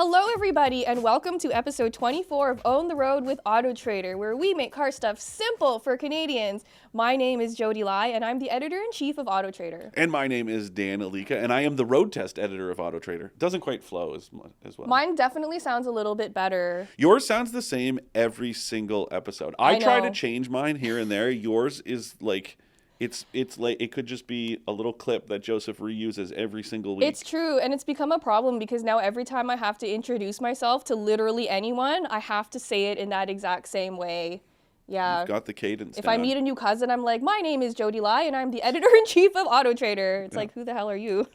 Hello, everybody, and welcome to episode 24 of Own the Road with AutoTrader, where we make car stuff simple for Canadians. My name is Jodi, and I'm the editor-in-chief of AutoTrader. And my name is Dan Alika, and I am the road test editor of AutoTrader. Doesn't quite flow as well. Mine definitely sounds a little bit better. Yours sounds the same every single episode. I try know. to change mine here and there. Yours is like... It's like it could just be a little clip that Joseph reuses every single week. It's true, and it's become a problem because now every time I have to introduce myself to literally anyone, I have to say it in that exact same way. Yeah. You've got the cadence If down. I meet a new cousin, I'm like, my name is Jodi, and I'm the editor-in-chief of AutoTrader. It's like, who the hell are you?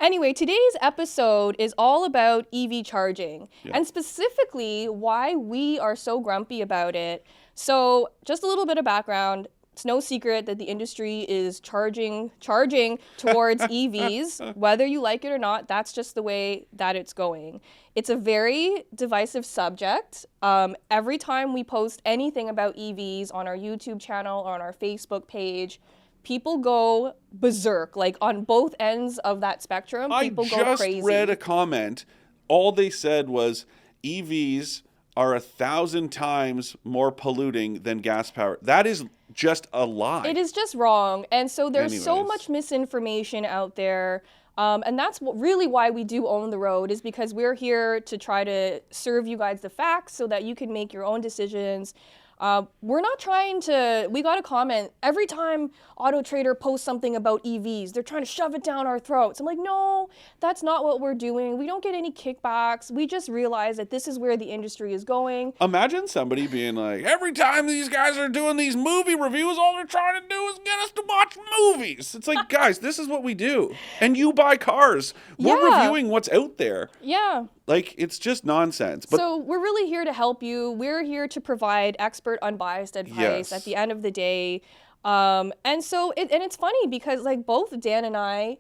Anyway, today's episode is all about EV charging, and specifically why we are so grumpy about it. So just a little bit of background. It's no secret that the industry is charging towards EVs. Whether you like it or not, that's just the way that it's going. It's a very divisive subject. Every time we post anything about EVs on our YouTube channel or on our Facebook page, people go berserk, like on both ends of that spectrum. People go crazy. I just read a comment. All they said was EVs are 1,000 times more polluting than gas power. That is just a lie. It is just wrong. And so there's so much misinformation out there. And that's really why we do Own the Road, is because we're here to try to serve you guys the facts so that you can make your own decisions. We're not trying to, we got a comment, every time AutoTrader posts something about EVs, they're trying to shove it down our throats. I'm like, no, that's not what we're doing. We don't get any kickbacks. We just realize that this is where the industry is going. Imagine somebody being like, every time these guys are doing these movie reviews, all they're trying to do is get us to watch movies. It's like, guys, this is what we do. And you buy cars. We're reviewing what's out there. Yeah. Like, it's just nonsense. But so we're really here to help you. We're here to provide expert, unbiased advice at the end of the day. And so it's funny because like both Dan and I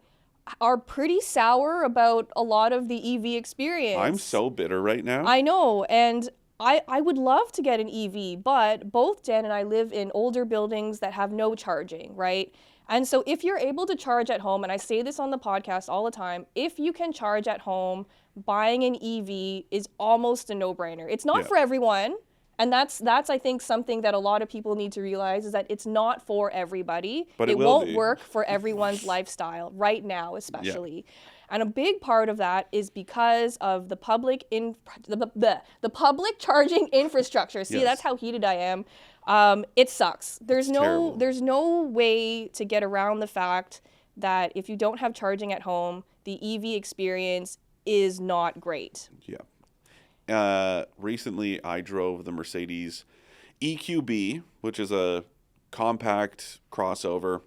are pretty sour about a lot of the EV experience. I'm so bitter right now. I know. And I would love to get an EV, but both Dan and I live in older buildings that have no charging, right? And so if you're able to charge at home, and I say this on the podcast all the time, if you can charge at home, buying an EV is almost a no-brainer. It's not for everyone, and that's I think something that a lot of people need to realize, is that it's not for everybody. But it won't work for everyone's lifestyle right now, especially. Yeah. And a big part of that is because of the public public charging infrastructure. See, that's how heated I am. It sucks. There's no way to get around the fact that if you don't have charging at home, the EV experience is not great. Yeah. Recently, I drove the Mercedes EQB, which is a compact crossover.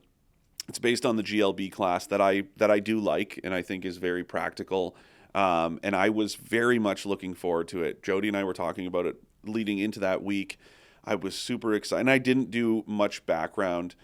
It's based on the GLB class that I do like and I think is very practical. And I was very much looking forward to it. Jodi and I were talking about it leading into that week. I was super excited. And I didn't do much background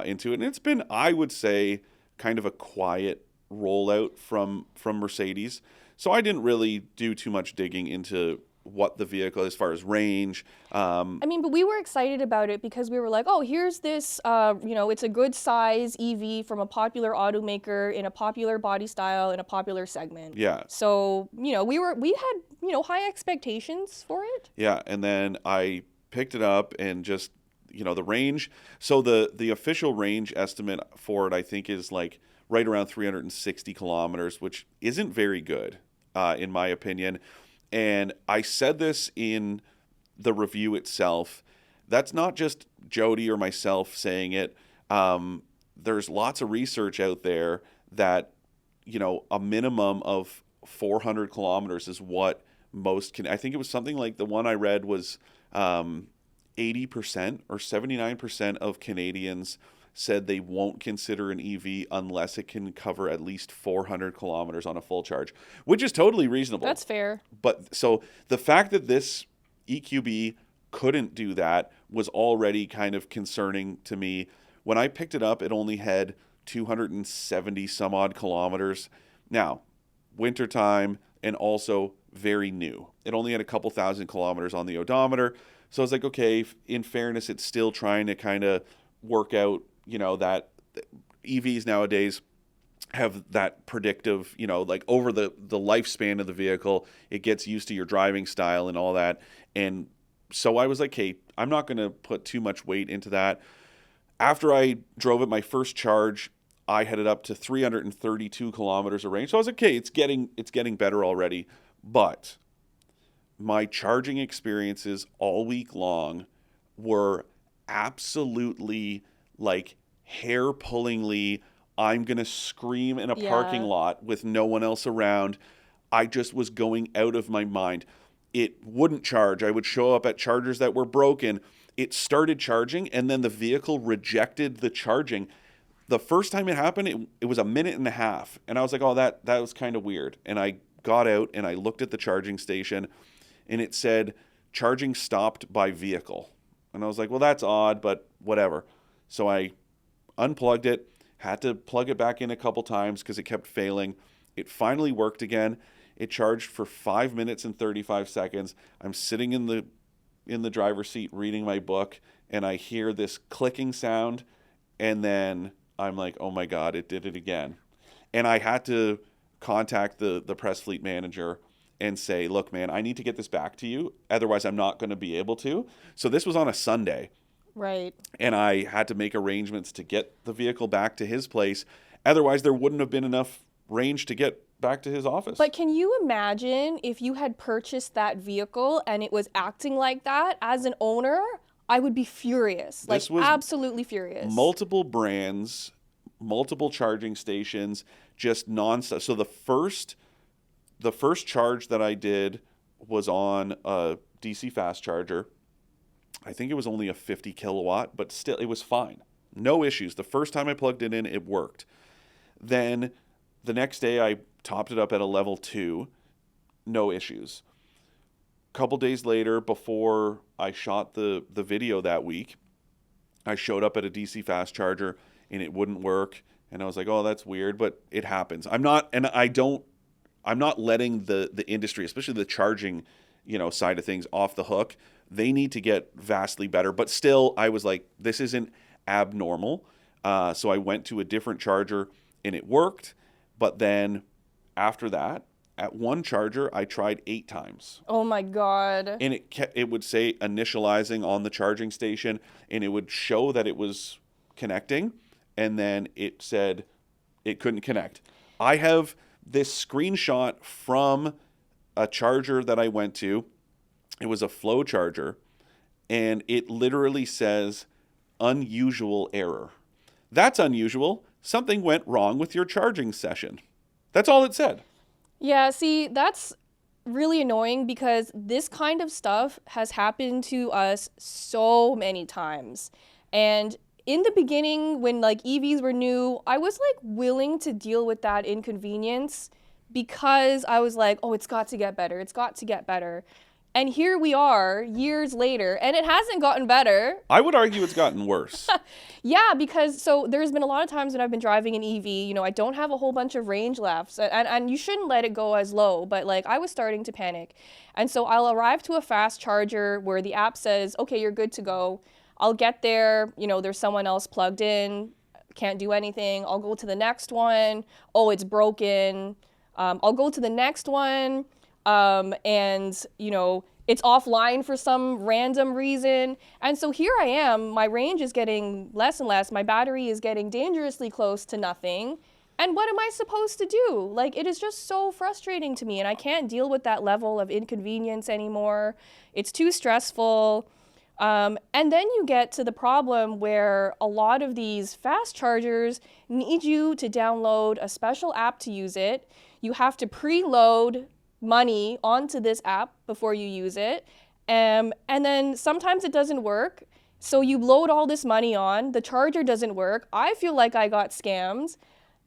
into it. And it's been, I would say, kind of a quiet rollout from Mercedes. So I didn't really do too much digging into what the vehicle, as far as range. But we were excited about it because we were like, oh, here's this, it's a good size EV from a popular automaker in a popular body style in a popular segment. Yeah. So, we had high expectations for it. Yeah. And then I picked it up and just, the range. So the official range estimate for it, I think, is like right around 360 kilometers, which isn't very good, in my opinion. And I said this in the review itself. That's not just Jodi or myself saying it. There's lots of research out there that, a minimum of 400 kilometers is what most can. I think it was something like the one I read was 80% or 79% of Canadians said they won't consider an EV unless it can cover at least 400 kilometers on a full charge, which is totally reasonable. That's fair. But so the fact that this EQB couldn't do that was already kind of concerning to me. When I picked it up, it only had 270 some odd kilometers. Now, wintertime and also very new. It only had a couple thousand kilometers on the odometer. So I was like, okay, in fairness, it's still trying to kind of work out, that EVs nowadays have that predictive, like over the lifespan of the vehicle, it gets used to your driving style and all that. And so I was like, hey, I'm not going to put too much weight into that. After I drove it my first charge, I headed up to 332 kilometers of range. So I was like, okay, it's getting better already. But my charging experiences all week long were absolutely like hair-pullingly, I'm going to scream in a parking lot with no one else around. I just was going out of my mind. It wouldn't charge. I would show up at chargers that were broken. It started charging, and then the vehicle rejected the charging. The first time it happened, it was a minute and a half. And I was like, oh, that was kind of weird. And I got out and I looked at the charging station, and it said, charging stopped by vehicle. And I was like, well, that's odd, but whatever. So I unplugged it, had to plug it back in a couple times because it kept failing. It finally worked again. It charged for 5 minutes and 35 seconds. I'm sitting in the driver's seat reading my book, and I hear this clicking sound, and then I'm like, oh my God, it did it again. And I had to contact the press fleet manager and say, look, man, I need to get this back to you. Otherwise, I'm not going to be able to. So this was on a Sunday. Right. And I had to make arrangements to get the vehicle back to his place. Otherwise, there wouldn't have been enough range to get back to his office. But can you imagine if you had purchased that vehicle and it was acting like that? As an owner, I would be furious. Like, absolutely furious. Multiple brands, multiple charging stations, just nonstop. So the first charge that I did was on a DC fast charger. I think it was only a 50 kilowatt, but still it was fine. No issues. The first time I plugged it in, it worked. Then the next day I topped it up at a level 2. No issues. A couple days later, before I shot the video that week, I showed up at a DC fast charger and it wouldn't work. And I was like, oh, that's weird, but it happens. I'm not letting the industry, especially the charging, side of things, off the hook. They need to get vastly better. But still, I was like, this isn't abnormal. So I went to a different charger and it worked. But then after that, at one charger, I tried 8 times. Oh my God. And it would say initializing on the charging station, and it would show that it was connecting. And then it said it couldn't connect. I have this screenshot from a charger that I went to. It was a flow charger, and it literally says unusual error. That's unusual. Something went wrong with your charging session. That's all it said. Yeah, see, that's really annoying because this kind of stuff has happened to us so many times. And in the beginning, when like EVs were new, I was like willing to deal with that inconvenience because I was like, oh, it's got to get better. It's got to get better. And here we are years later, and it hasn't gotten better. I would argue it's gotten worse. Yeah, because so there's been a lot of times when I've been driving an EV, I don't have a whole bunch of range left, and you shouldn't let it go as low, but like I was starting to panic. And so I'll arrive to a fast charger where the app says, okay, you're good to go. I'll get there, there's someone else plugged in, can't do anything. I'll go to the next one. Oh, it's broken. I'll go to the next one. And it's offline for some random reason. And so here I am, my range is getting less and less. My battery is getting dangerously close to nothing. And what am I supposed to do? Like, it is just so frustrating to me, and I can't deal with that level of inconvenience anymore. It's too stressful. And then you get to the problem where a lot of these fast chargers need you to download a special app to use it. You have to preload money onto this app before you use it. And then sometimes it doesn't work. So you load all this money on, the charger doesn't work. I feel like I got scammed.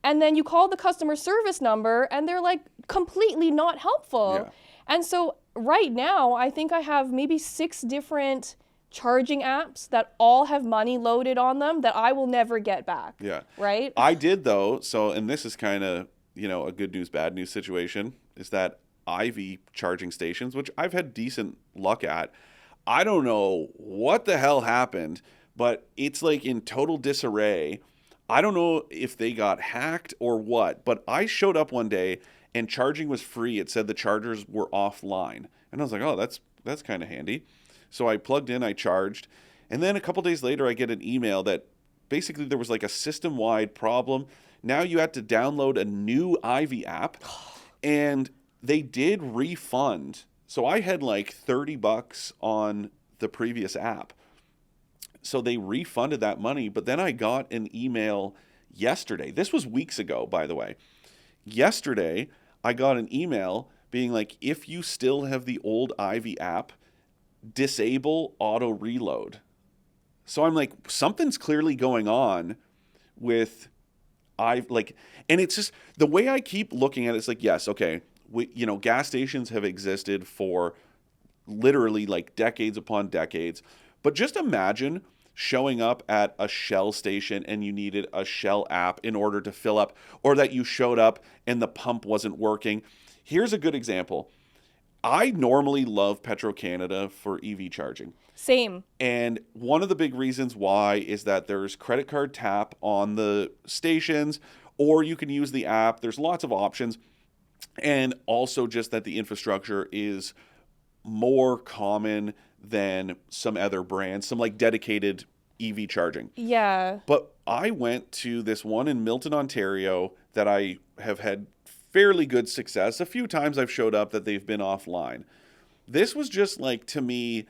And then you call the customer service number and they're like completely not helpful. Yeah. And so right now, I think I have maybe 6 different charging apps that all have money loaded on them that I will never get back. Yeah. Right? I did though. So, and this is kind of, a good news, bad news situation, is that IV charging stations, which I've had decent luck at, I don't know what the hell happened, but it's like in total disarray. I don't know if they got hacked or what, but I showed up one day and charging was free. It said the chargers were offline. And I was like, oh, that's kind of handy. So I plugged in, I charged, and then a couple days later I get an email that basically there was like a system-wide problem. Now you had to download a new Ivy app, and they did refund. So I had like $30 on the previous app. So they refunded that money, but then I got an email yesterday. This was weeks ago, by the way. Yesterday, I got an email being like, if you still have the old Ivy app, disable auto reload. So I'm like, something's clearly going on with and it's just the way I keep looking at it, it's like, yes, okay, gas stations have existed for literally like decades upon decades. But just imagine showing up at a Shell station and you needed a Shell app in order to fill up, or that you showed up and the pump wasn't working. Here's a good example. I normally love Petro-Canada for EV charging. Same. And one of the big reasons why is that there's credit card tap on the stations, or you can use the app. There's lots of options. And also just that the infrastructure is more common than some other brands, some like dedicated EV charging. Yeah. But I went to this one in Milton, Ontario that I have had fairly good success. A few times I've showed up that they've been offline. This was just like, to me,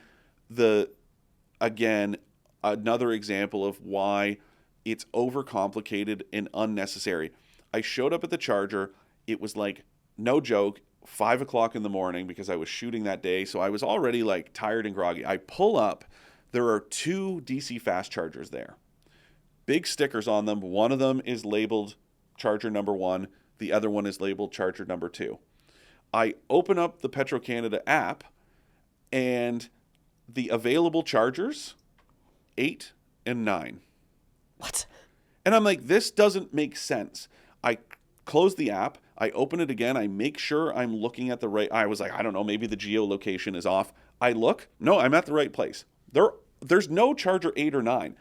again, another example of why it's overcomplicated and unnecessary. I showed up at the charger. It was like, no joke, 5 o'clock in the morning because I was shooting that day. So I was already like tired and groggy. I pull up. There are 2 DC fast chargers there. Big stickers on them. One of them is labeled charger number 1. The other one is labeled charger number 2. I open up the Petro-Canada app, and the available chargers, 8 and 9. What? And I'm like, this doesn't make sense. I close the app. I open it again. I make sure I'm looking at the right. I was like, I don't know, maybe the geolocation is off. I look. No, I'm at the right place. There's no charger 8 or 9.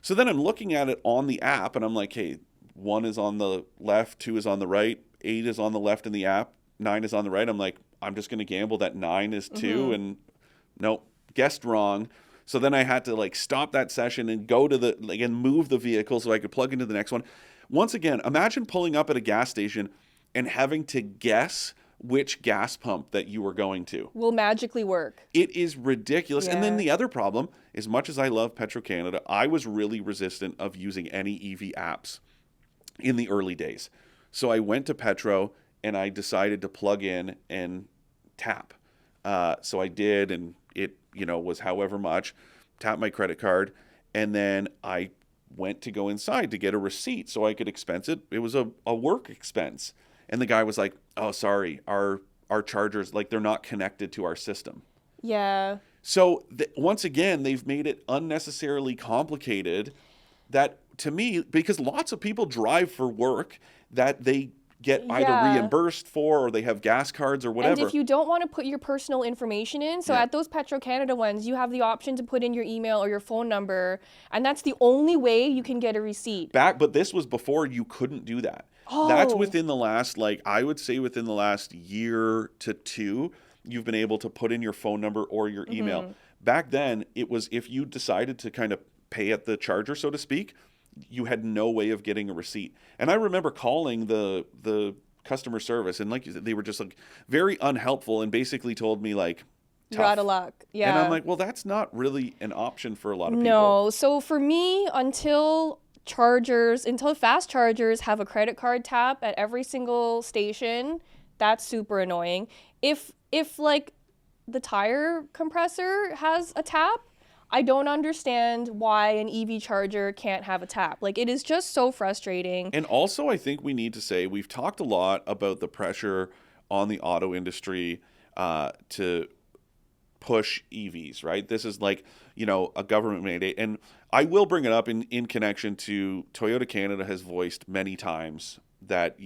So then I'm looking at it on the app, and I'm like, hey, 1 is on the left, 2 is on the right, 8 is on the left in the app, 9 is on the right. I'm like, I'm just going to gamble that 9 is 2, and nope, guessed wrong. So then I had to like stop that session and go to and move the vehicle so I could plug into the next one. Once again, imagine pulling up at a gas station and having to guess which gas pump that you were going to. Will magically work. It is ridiculous. Yeah. And then the other problem, as much as I love Petro-Canada, I was really resistant of using any EV apps in the early days. So I went to Petro and I decided to plug in and tap. So I did, and it was however much, tap my credit card, and then I went to go inside to get a receipt so I could expense it. It was a work expense. And the guy was like, oh, sorry, our chargers, like, they're not connected to our system. Yeah. So once again, they've made it unnecessarily complicated, that to me, because lots of people drive for work that they get either reimbursed for, or they have gas cards or whatever. And if you don't want to put your personal information in, so at those Petro-Canada ones, you have the option to put in your email or your phone number, and that's the only way you can get a receipt. But this was before you couldn't do that. Oh. That's within the last, I would say within the last year to 2, you've been able to put in your phone number or your email. Mm-hmm. Back then, it was if you decided to kind of pay at the charger, so to speak, you had no way of getting a receipt. And I remember calling the customer service, and like you said, they were just like very unhelpful and basically told me like, tough. You're out of luck. Yeah. And I'm like, well, that's not really an option for a lot of people. No. So for me, until fast chargers have a credit card tap at every single station, that's super annoying. If like the tire compressor has a tap, I don't understand why an EV charger can't have a tap. Like, it is just so frustrating. And also, I think we need to say, we've talked a lot about the pressure on the auto industry to push EVs, right? This is like, a government mandate. And I will bring it up in connection to Toyota Canada has voiced many times that,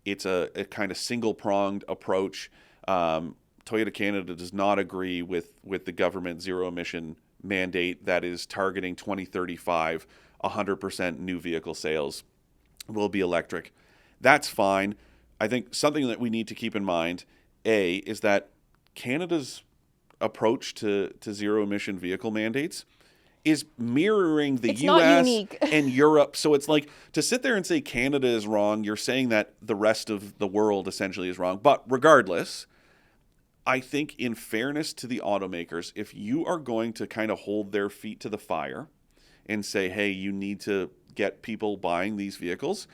it's a kind of single-pronged approach. Toyota Canada does not agree with the government zero-emission mandate that is targeting 2035 100% new vehicle sales will be electric. That's fine. I think something that we need to keep in mind, is that Canada's approach to zero emission vehicle mandates is mirroring the It's not US unique. and Europe. So it's like to sit there and say Canada is wrong, you're saying that the rest of the world essentially is wrong. But regardless, I think in fairness to the automakers, if you are going to kind of hold their feet to the fire and say, hey, you need to get people buying these vehicles,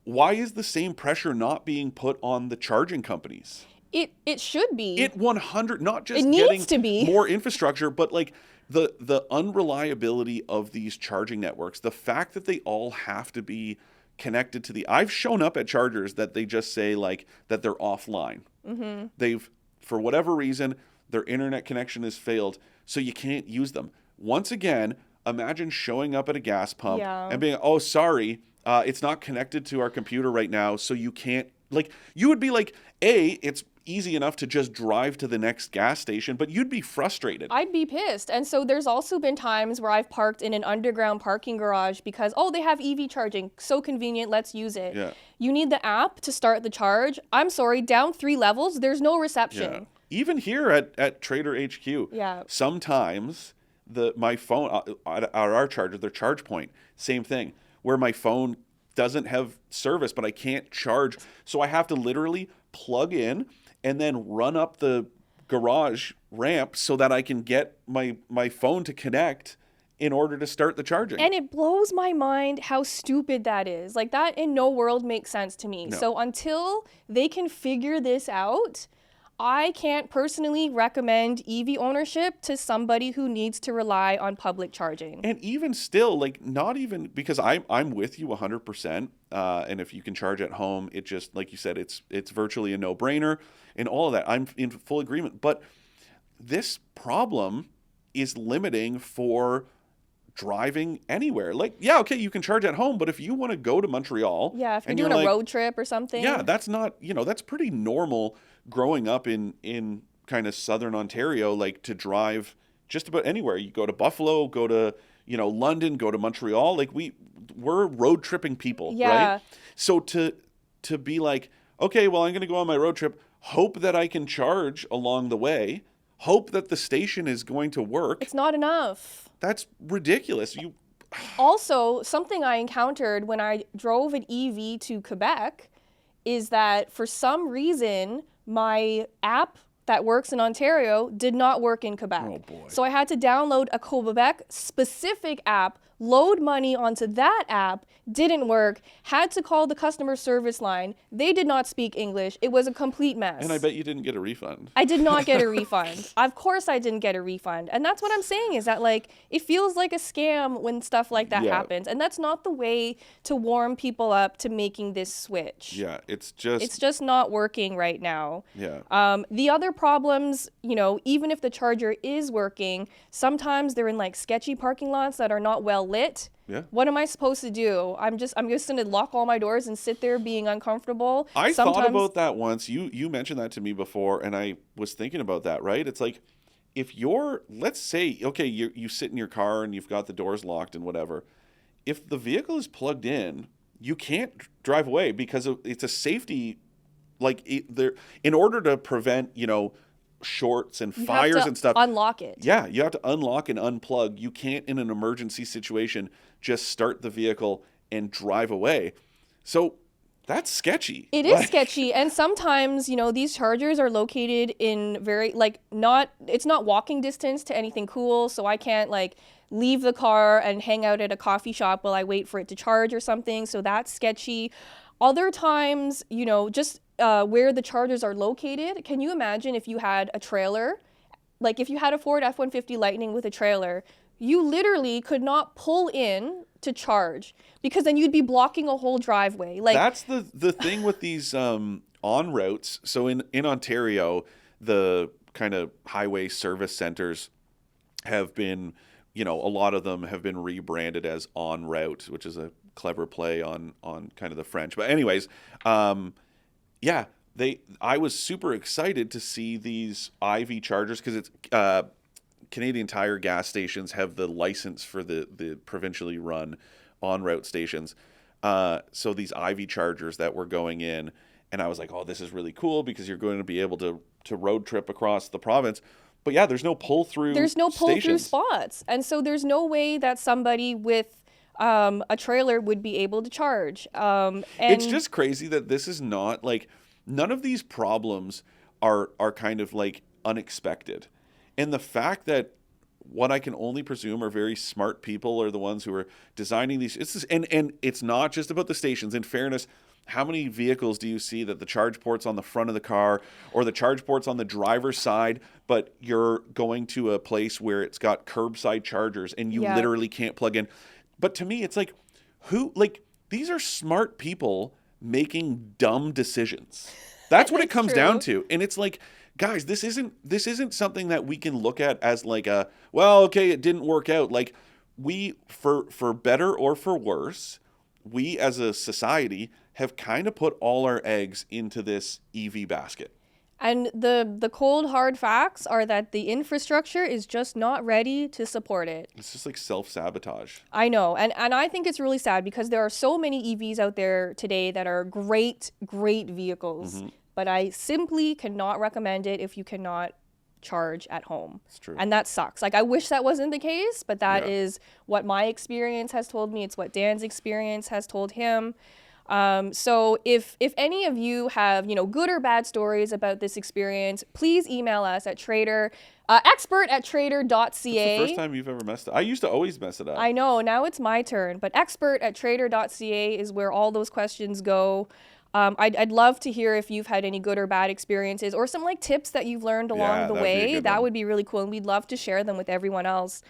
why is the same pressure not being put on the charging companies? It should be. It 100, not just It needs getting to be. more infrastructure, but like the unreliability of these charging networks, the fact that they all have to be connected to I've shown up at chargers that they just say like that they're offline. Mm-hmm. They've, for whatever reason, their internet connection has failed, so you can't use them. Once again, imagine showing up at a gas pump and being, oh, sorry, it's not connected to our computer right now, so you can't, like, you would be like, it's easy enough to just drive to the next gas station, but you'd be frustrated. I'd be pissed. And so there's also been times where I've parked in an underground parking garage because, they have EV charging. So convenient. Let's use it. Yeah. You need the app to start the charge. I'm sorry, down 3 levels, there's no reception. Yeah. Even here at Trader HQ, sometimes my phone at our charger, their charge point, same thing, where my phone doesn't have service, but I can't charge. So I have to literally plug in and then run up the garage ramp so that I can get my phone to connect in order to start the charging. And it blows my mind how stupid that is. Like, that in no world makes sense to me. No. So until they can figure this out, I can't personally recommend EV ownership to somebody who needs to rely on public charging. And even still, like, not even, because I'm with you 100%. And if you can charge at home, it just, like you said, it's virtually a no-brainer and all of that. I'm in full agreement. But this problem is limiting for driving anywhere. Like, okay, you can charge at home, but if you want to go to Montreal, if you're doing a road trip or something, that's not, that's pretty normal growing up in kind of southern Ontario, like to drive just about anywhere. You go to Buffalo, go to London, go to Montreal. Like we're road tripping people, right? So to be like, okay, well, I'm going to go on my road trip, hope that I can charge along the way, hope that the station is going to work. It's not enough. That's ridiculous. Also, something I encountered when I drove an EV to Quebec is that for some reason, my app that works in Ontario did not work in Quebec. Oh boy. So I had to download a Quebec specific app, load money onto that app, didn't work, had to call the customer service line. They did not speak English. It was a complete mess. And I bet you didn't get a refund. I did not get a refund. Of course I didn't get a refund. And that's what I'm saying is that, like, it feels like a scam when stuff like that happens. And that's not the way to warm people up to making this switch. Yeah, it's just not working right now. Yeah. The other problems, even if the charger is working, sometimes they're in like sketchy parking lots that are not well lit. Yeah. What am I supposed to do? I'm just going to lock all my doors and sit there being uncomfortable. I thought about that once. You mentioned that to me before, and I was thinking about that, right? It's like, if let's say, okay, you sit in your car and you've got the doors locked and whatever. If the vehicle is plugged in, you can't drive away because it's a safety, in order to prevent, shorts and fires and stuff. Unlock it. Yeah, you have to unlock and unplug. You can't, in an emergency situation, just start the vehicle and drive away. So that's sketchy. It is sketchy. And sometimes, these chargers are located in very, it's not walking distance to anything cool. So I can't leave the car and hang out at a coffee shop while I wait for it to charge or something. So that's sketchy. Other times, just where the chargers are located, can you imagine if you had a trailer? Like if you had a Ford F-150 Lightning with a trailer, you literally could not pull in to charge because then you'd be blocking a whole driveway. That's the thing with these on routes. So in Ontario, the kind of highway service centers have been, a lot of them have been rebranded as on route, which is a clever play on kind of the French. But anyways, I was super excited to see these IV chargers because it's Canadian Tire gas stations have the license for the provincially run on-route stations. So these IV chargers that were going in, and I was like, oh, this is really cool because you're going to be able to road trip across the province. But yeah, there's no pull-through There's no pull-through stations. spots. And so there's no way that somebody with a trailer would be able to charge. And It's just crazy that this is not like, none of these problems are kind of like unexpected. And the fact that what I can only presume are very smart people are the ones who are designing these. And it's not just about the stations. In fairness, how many vehicles do you see that the charge port's on the front of the car or the charge port's on the driver's side, but you're going to a place where it's got curbside chargers and you literally can't plug in? But to me, it's like, these are smart people making dumb decisions. That's what it comes down to. And it's like, guys, this isn't something that we can look at as like well, okay, it didn't work out. Like, we, for better or for worse, we as a society have kind of put all our eggs into this EV basket. And the cold hard facts are that the infrastructure is just not ready to support it. It's just like self-sabotage. I know. And I think it's really sad because there are so many EVs out there today that are great vehicles. But I simply cannot recommend it if you cannot charge at home. It's true. And that sucks. Like, I wish that wasn't the case, but that is what my experience has told me. It's what Dan's experience has told him. So if any of you have, good or bad stories about this experience, please email us at expert@trader.ca. It's the first time you've ever messed it up. I used to always mess it up. I know, now it's my turn, but expert@trader.ca is where all those questions go. I'd love to hear if you've had any good or bad experiences or some like tips that you've learned along the way. That would be really cool, and we'd love to share them with everyone else.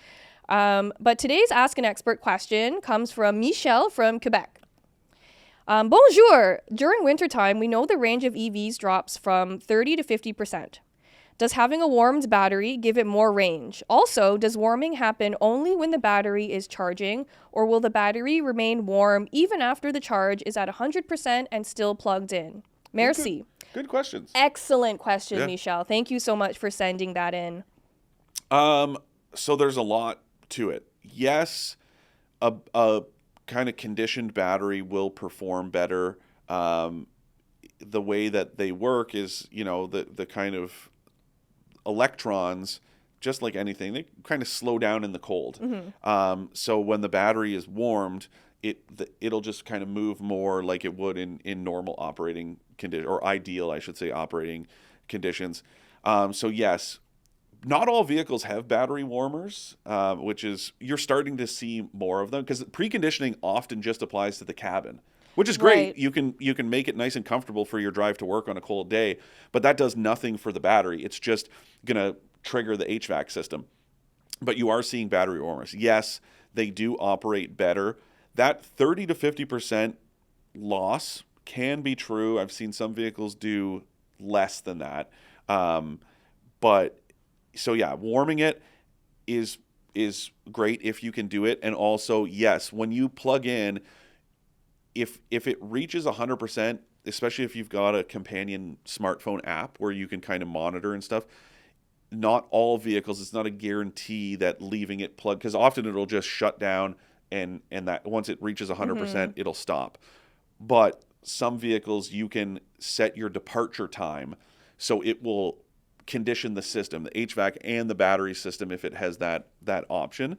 But today's Ask an Expert question comes from Michelle from Quebec. Bonjour. During wintertime, we know the range of EVs drops from 30 to 50%. Does having a warmed battery give it more range? Also, does warming happen only when the battery is charging, or will the battery remain warm even after the charge is at 100% and still plugged in? Merci. Good questions. Excellent question, Michelle. Thank you so much for sending that in. So there's a lot to it. Yes, a kind of conditioned battery will perform better. The way that they work is, the kind of electrons, just like anything, they kind of slow down in the cold. So when the battery is warmed, it'll just kind of move more like it would in normal operating condition, or ideal, I should say, operating conditions. So yes, not all vehicles have battery warmers, which is, you're starting to see more of them, because preconditioning often just applies to the cabin, which is great. Right. You can make it nice and comfortable for your drive to work on a cold day, but that does nothing for the battery. It's just going to trigger the HVAC system. But you are seeing battery warmers. Yes, they do operate better. That 30 to 50% loss can be true. I've seen some vehicles do less than that. But so yeah, warming it is great if you can do it. And also, yes, when you plug in, if it reaches 100%, especially if you've got a companion smartphone app where you can kind of monitor and stuff, not all vehicles, it's not a guarantee that leaving it plugged, because often it'll just shut down and that once it reaches 100%, it'll stop. But some vehicles, you can set your departure time so it will condition the system, the HVAC and the battery system, if it has that option,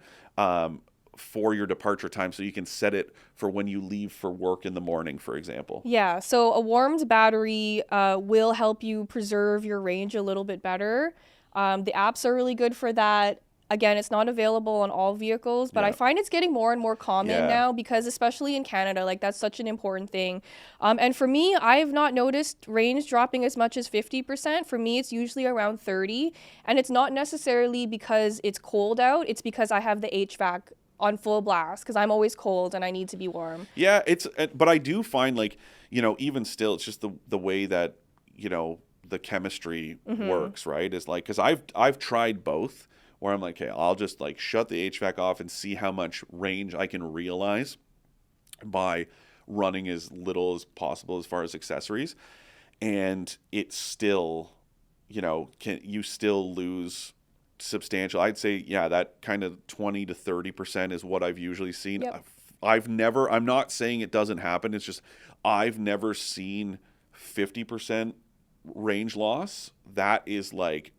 for your departure time, so you can set it for when you leave for work in the morning, for example. Yeah, so a warmed battery will help you preserve your range a little bit better. The apps are really good for that. Again, it's not available on all vehicles, but I find it's getting more and more common now, because especially in Canada, like, that's such an important thing. And for me, I've not noticed range dropping as much as 50%. For me, it's usually around 30, and it's not necessarily because it's cold out. It's because I have the HVAC on full blast, because I'm always cold and I need to be warm. Yeah, but I do find, like, even still, it's just the way that, the chemistry works, right? Is like, because I've tried both, where I'm like, okay, I'll just like shut the HVAC off and see how much range I can realize by running as little as possible as far as accessories, and it's still, you still lose substantial. I'd say, yeah, that kind of 20 to 30% is what I've usually seen. Yep. I'm not saying it doesn't happen. It's just I've never seen 50% range loss. That is like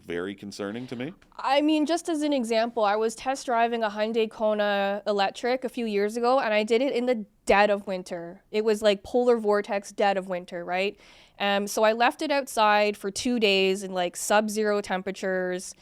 very concerning to me. I mean, just as an example, I was test driving a Hyundai Kona electric a few years ago, and I did it in the dead of winter. It was like polar vortex dead of winter, right? So I left it outside for 2 days in like sub-zero temperatures.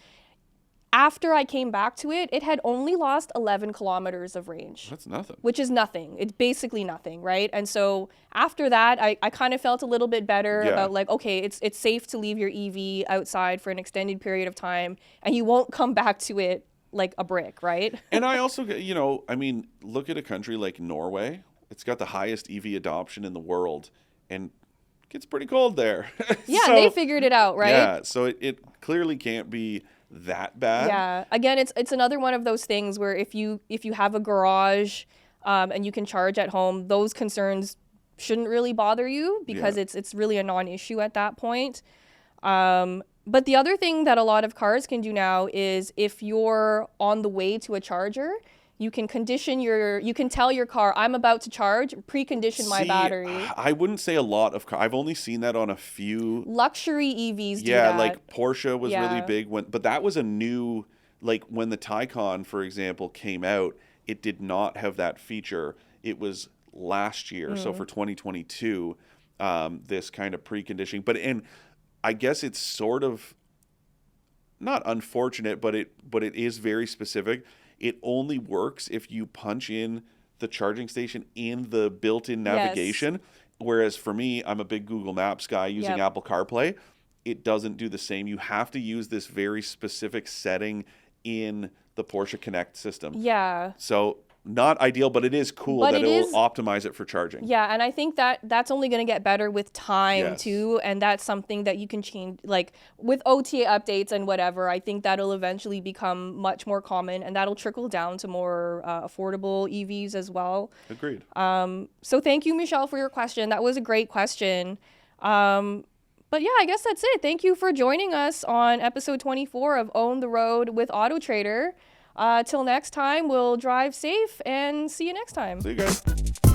After I came back to it, it had only lost 11 kilometers of range. That's nothing. Which is nothing. It's basically nothing, right? And so after that, I kind of felt a little bit better about like, okay, it's safe to leave your EV outside for an extended period of time, and you won't come back to it like a brick, right? And I also, I mean, look at a country like Norway. It's got the highest EV adoption in the world, and it gets pretty cold there. Yeah, So, they figured it out, right? Yeah, so it clearly can't be that bad. Yeah. Again, it's another one of those things where if you have a garage and you can charge at home, those concerns shouldn't really bother you because it's really a non-issue at that point. But the other thing that a lot of cars can do now is if you're on the way to a charger, you can tell your car, I'm about to charge, precondition my battery. I wouldn't say a lot of cars. I've only seen that on a few. Luxury EVs do that. Yeah, like Porsche was really big but that was a new, like when the Taycan, for example, came out, it did not have that feature. It was last year, so for 2022, this kind of preconditioning. And I guess it's sort of not unfortunate, but it is very specific. It only works if you punch in the charging station in the built-in navigation. Yes. Whereas for me, I'm a big Google Maps guy using Apple CarPlay. It doesn't do the same. You have to use this very specific setting in the Porsche Connect system. Yeah. So not ideal, but it is cool that it will optimize it for charging. Yeah, and I think that's only going to get better with time too, and that's something that you can change, like with OTA updates and whatever. I think that'll eventually become much more common, and that'll trickle down to more affordable EVs as well. Agreed. So thank you, Michelle, for your question. That was a great question. But yeah, I guess that's it. Thank you for joining us on episode 24 of Own the Road with AutoTrader. Till next time, we'll drive safe and see you next time. See you guys.